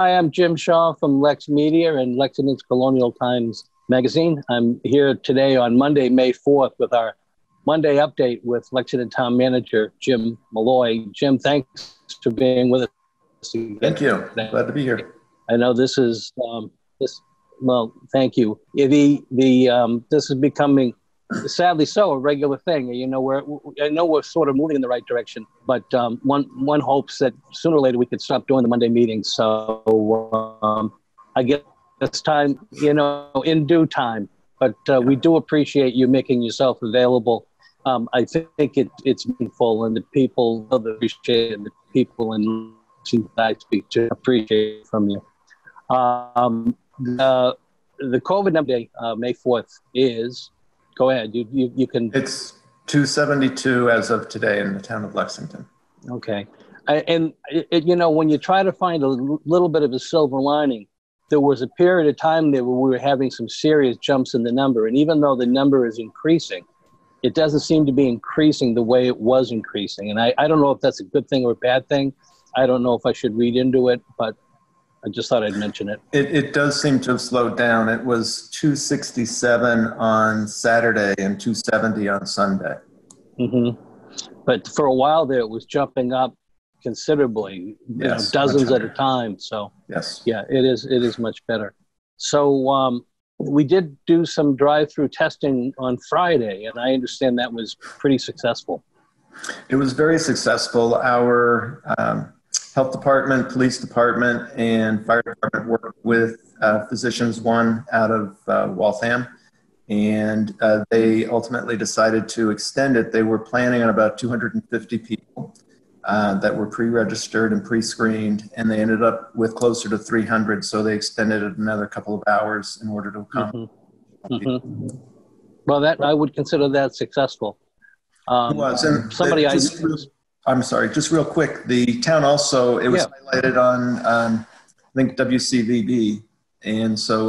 Hi, I'm Jim Shaw from LexMedia and Lexington's Colonial Times magazine. I'm here today on Monday, May 4th with our Monday update with Lexington Town Manager Jim Malloy. Jim, thanks for being with us again. Thank you. Glad to be here. I know this is, well, thank you. This is becoming, sadly so, a regular thing. You know, I know we're sort of moving in the right direction, but one hopes that sooner or later we could stop doing the Monday meetings. So I guess it's time, in due time. But we do appreciate you making yourself available. I think it's meaningful, and the people appreciate it. The people in I speak to appreciate it from you. The COVID update, May 4th is. Go ahead. You can. It's 272 as of today in the town of Lexington. Okay. And when you try to find a little bit of a silver lining, there was a period of time there where we were having some serious jumps in the number. And even though the number is increasing, it doesn't seem to be increasing the way it was increasing. And I don't know if that's a good thing or a bad thing. I don't know if I should read into it, but I just thought I'd mention it. It does seem to have slowed down. It was 267 on Saturday and 270 on Sunday. Mm-hmm. But for a while there, it was jumping up considerably, dozens at a time. So yes, yeah, it is much better. So we did do some drive-through testing on Friday, and I understand that was pretty successful. It was very successful. Our health department, police department, and fire department worked with Physicians One out of Waltham, and they ultimately decided to extend it. They were planning on about 250 people that were pre-registered and pre-screened, and they ended up with closer to 300, so they extended it another couple of hours in order to accommodate. Mm-hmm. Well, I would consider that successful. It was, and I'm sorry, just real quick. The town also, it was highlighted on, I think, WCVB. And so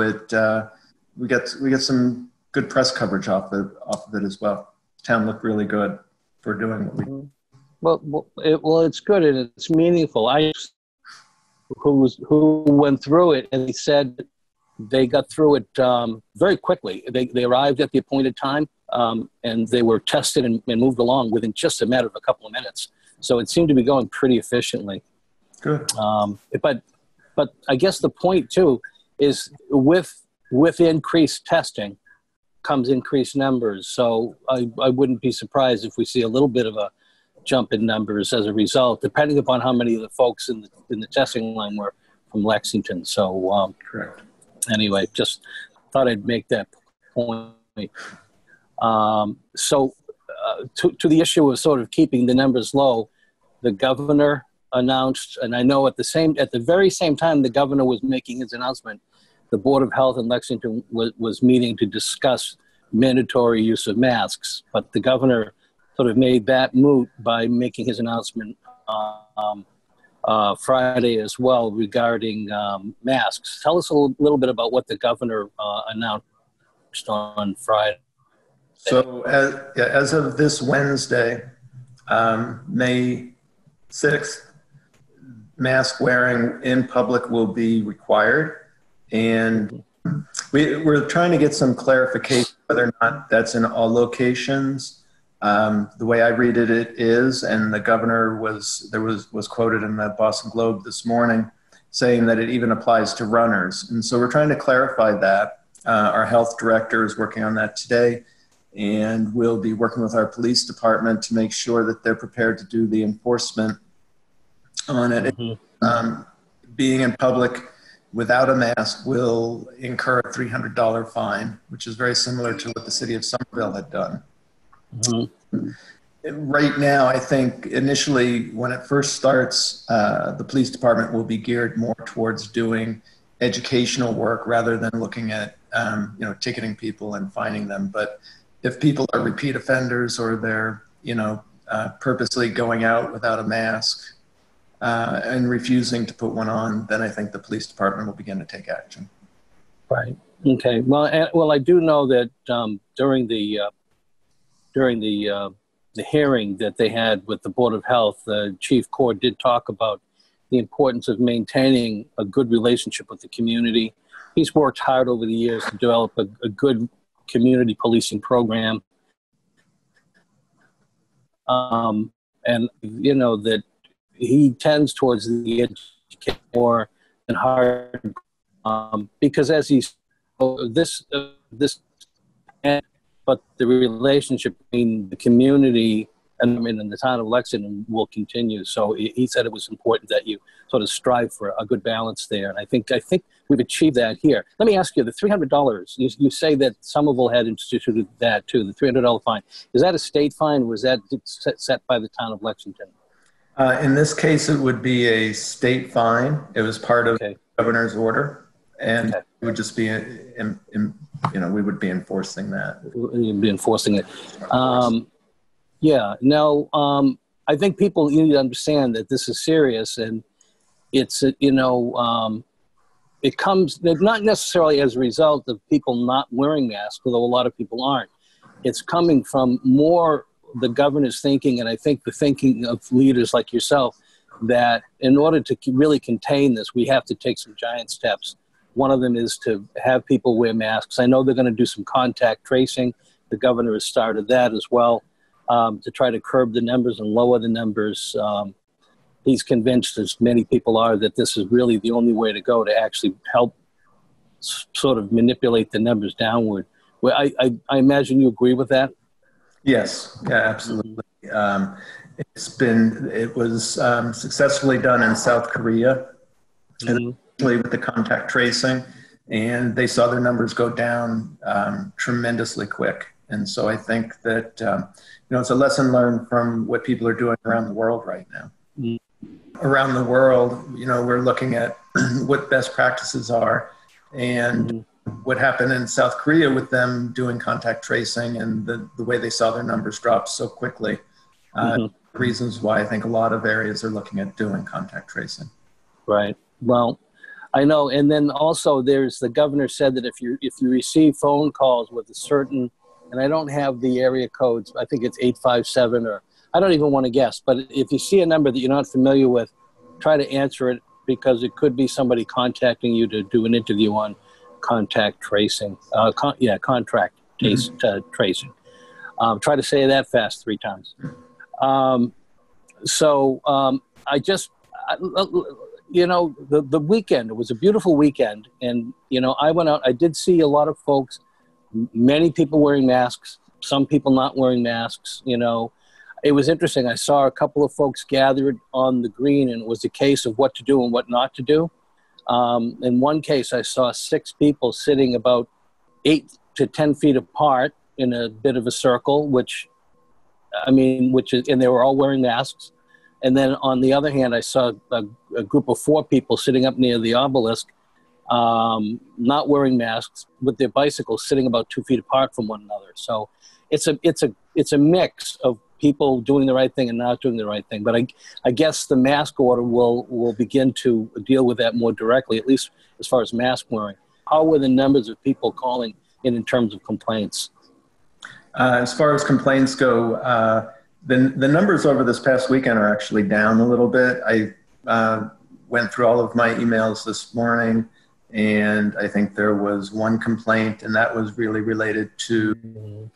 we got some good press coverage off of it as well. The town looked really good for doing what we did. Well, it's good and it's meaningful. Who went through it, and they said they got through it very quickly. They arrived at the appointed time, and they were tested and moved along within just a matter of a couple of minutes. So it seemed to be going pretty efficiently. Good. But I guess the point too is with increased testing comes increased numbers. So I wouldn't be surprised if we see a little bit of a jump in numbers as a result, depending upon how many of the folks in the testing line were from Lexington. So correct. Anyway, just thought I'd make that point. To the issue of sort of keeping the numbers low, the governor announced, and I know at the very same time the governor was making his announcement, the Board of Health in Lexington was meeting to discuss mandatory use of masks. But the governor sort of made that moot by making his announcement Friday as well regarding masks. Tell us a little bit about what the governor announced on Friday. So as of this Wednesday, May 6th, mask wearing in public will be required. And we're trying to get some clarification whether or not that's in all locations. The way I read it, it is, and the governor was quoted in the Boston Globe this morning saying that it even applies to runners. And so we're trying to clarify that. Our health director is working on that today, and we'll be working with our police department to make sure that they're prepared to do the enforcement on it. Mm-hmm. Being in public without a mask will incur a $300 fine, which is very similar to what the city of Somerville had done. Mm-hmm. Right now, I think initially when it first starts, the police department will be geared more towards doing educational work rather than looking at ticketing people and fining them. But if people are repeat offenders or they're purposely going out without a mask and refusing to put one on, then I think the police department will begin to take action. Right. Okay. Well, I do know that during the hearing that they had with the Board of Health, Chief Cord did talk about the importance of maintaining a good relationship with the community. He's worked hard over the years to develop a good community policing program. And, you know, that he tends towards the education more and hard, because as he's, but the relationship between the community and in the town of Lexington will continue. So he said it was important that you sort of strive for a good balance there. And I think we've achieved that here. Let me ask you, the $300, you say that Somerville had instituted that too, the $300 fine. Is that a state fine, or was that set by the town of Lexington? In this case, it would be a state fine. It was part of the governor's order, and it would just be, we would be enforcing that. You'd be enforcing it. Yeah. Now, I think people need to understand that this is serious, and it's, it comes not necessarily as a result of people not wearing masks, although a lot of people aren't. It's coming from more the governor's thinking, and I think the thinking of leaders like yourself, that in order to really contain this, we have to take some giant steps. One of them is to have people wear masks. I know they're going to do some contact tracing. The governor has started that as well, to try to curb the numbers and lower the numbers. He's convinced, as many people are, that this is really the only way to go to actually help sort of manipulate the numbers downward. Well, I imagine you agree with that? Yes, yeah, absolutely. It was successfully done in South Korea, especially with the contact tracing, and they saw their numbers go down tremendously quick. And so I think that, it's a lesson learned from what people are doing around the world right now. Around the world, we're looking at what best practices are, and what happened in South Korea with them doing contact tracing and the way they saw their numbers drop so quickly. Reasons why I think a lot of areas are looking at doing contact tracing. Right. Well, I know. And then also the governor said that if you receive phone calls with a certain, and I don't have the area codes, I think it's 857, or I don't even want to guess, but if you see a number that you're not familiar with, try to answer it, because it could be somebody contacting you to do an interview on contact tracing, contract tracing. Try to say that fast 3 times. The weekend, it was a beautiful weekend. And, I went out, I did see a lot of folks, many people wearing masks, some people not wearing masks. It was interesting. I saw a couple of folks gathered on the green, and it was a case of what to do and what not to do. In one case, I saw 6 people sitting about 8 to 10 feet apart in a bit of a circle, and they were all wearing masks. And then on the other hand, I saw a group of 4 people sitting up near the obelisk, not wearing masks, with their bicycles sitting about 2 feet apart from one another. So it's a mix of people doing the right thing and not doing the right thing. But I guess the mask order will begin to deal with that more directly, at least as far as mask wearing. How were the numbers of people calling in terms of complaints? As far as complaints go, the numbers over this past weekend are actually down a little bit. I went through all of my emails this morning, and I think there was 1 complaint, and that was really related to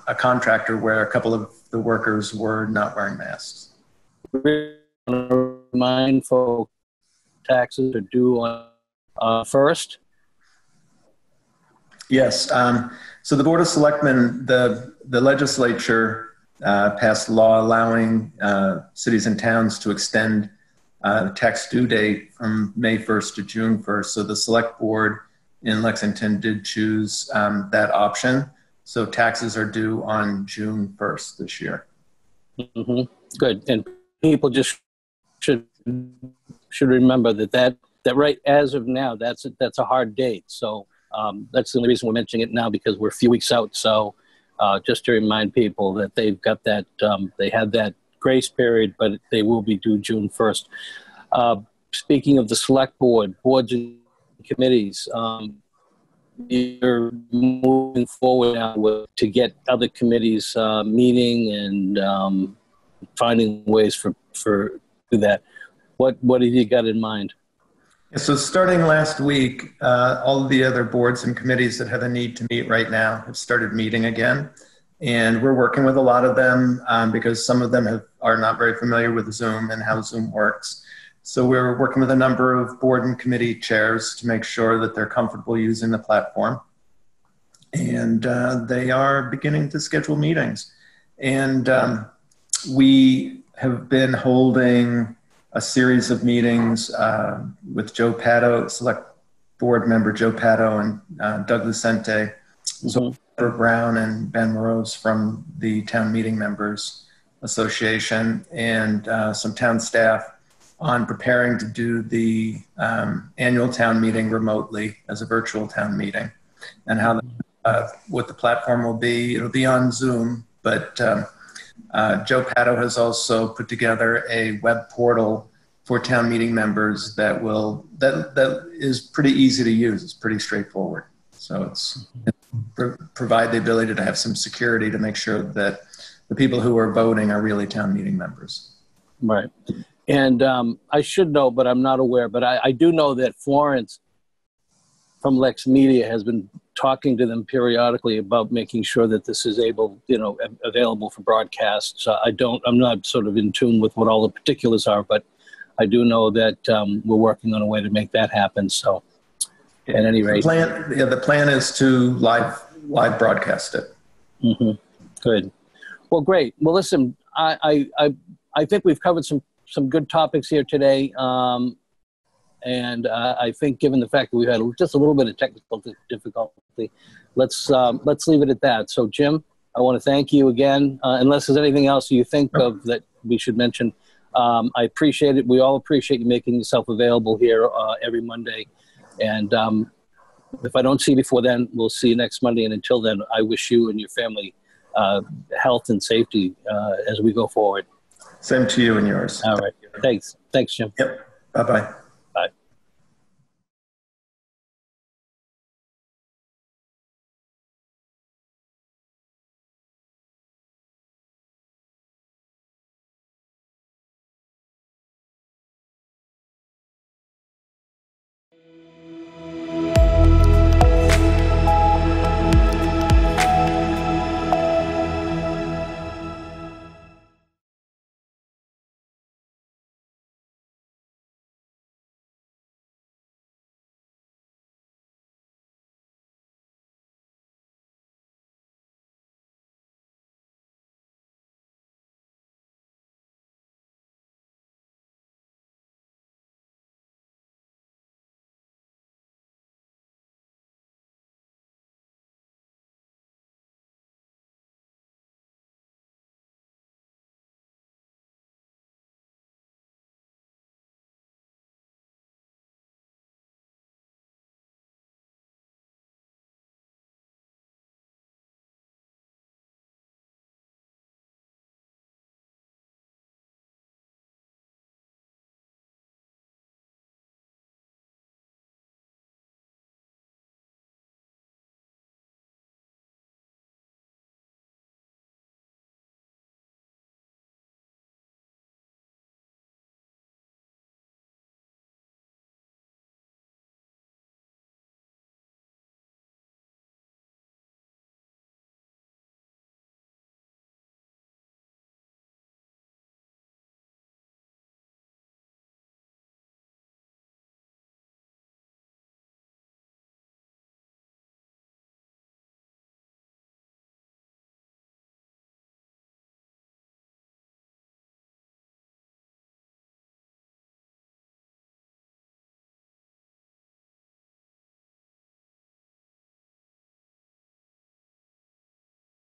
a contractor where a couple of the workers were not wearing masks. Remind folks taxes are due on first. Yes. So the Board of Selectmen, the legislature passed a law allowing cities and towns to extend the tax due date from May 1st to June 1st. So the Select Board in Lexington did choose that option. So taxes are due on June 1st this year. Good. And people just should remember that right as of now, that's a hard date. So that's the only reason we're mentioning it now, because we're a few weeks out. So just to remind people that they've got that, they had that grace period, but they will be due June 1st. Speaking of the Select Board, boards and committees, you're moving forward now to get other committees meeting and finding ways for do that. What have you got in mind? So starting last week, all of the other boards and committees that have a need to meet right now have started meeting again. And we're working with a lot of them because some of them are not very familiar with Zoom and how Zoom works. So we're working with a number of board and committee chairs to make sure that they're comfortable using the platform. And they are beginning to schedule meetings. And we have been holding a series of meetings with Joe Pato, Select Board Member Joe Pato, and Doug Lucente, Deborah Brown, and Ben Morose from the Town Meeting Members Association, and some town staff on preparing to do the annual town meeting remotely as a virtual town meeting, and how what the platform will be. It'll be on Zoom, but Joe Pato has also put together a web portal for town meeting members that is pretty easy to use. It's pretty straightforward. So it's provide the ability to have some security to make sure that the people who are voting are really town meeting members. Right. And I should know, but I'm not aware, but I do know that Florence from LexMedia has been talking to them periodically about making sure that this is available for broadcast. So I'm not sort of in tune with what all the particulars are, but I do know that we're working on a way to make that happen. So at any rate. The plan is to live broadcast it. Mm-hmm. Good. Well, great. Well, listen, I think we've covered some good topics here today. And I think given the fact that we've had just a little bit of technical difficulty, let's leave it at that. So Jim, I want to thank you again. Unless there's anything else you think of that we should mention, I appreciate it. We all appreciate you making yourself available here every Monday. And if I don't see you before then, we'll see you next Monday. And until then, I wish you and your family health and safety as we go forward. Same to you and yours. All right. Thanks. Thanks, Jim. Yep. Bye-bye. Bye.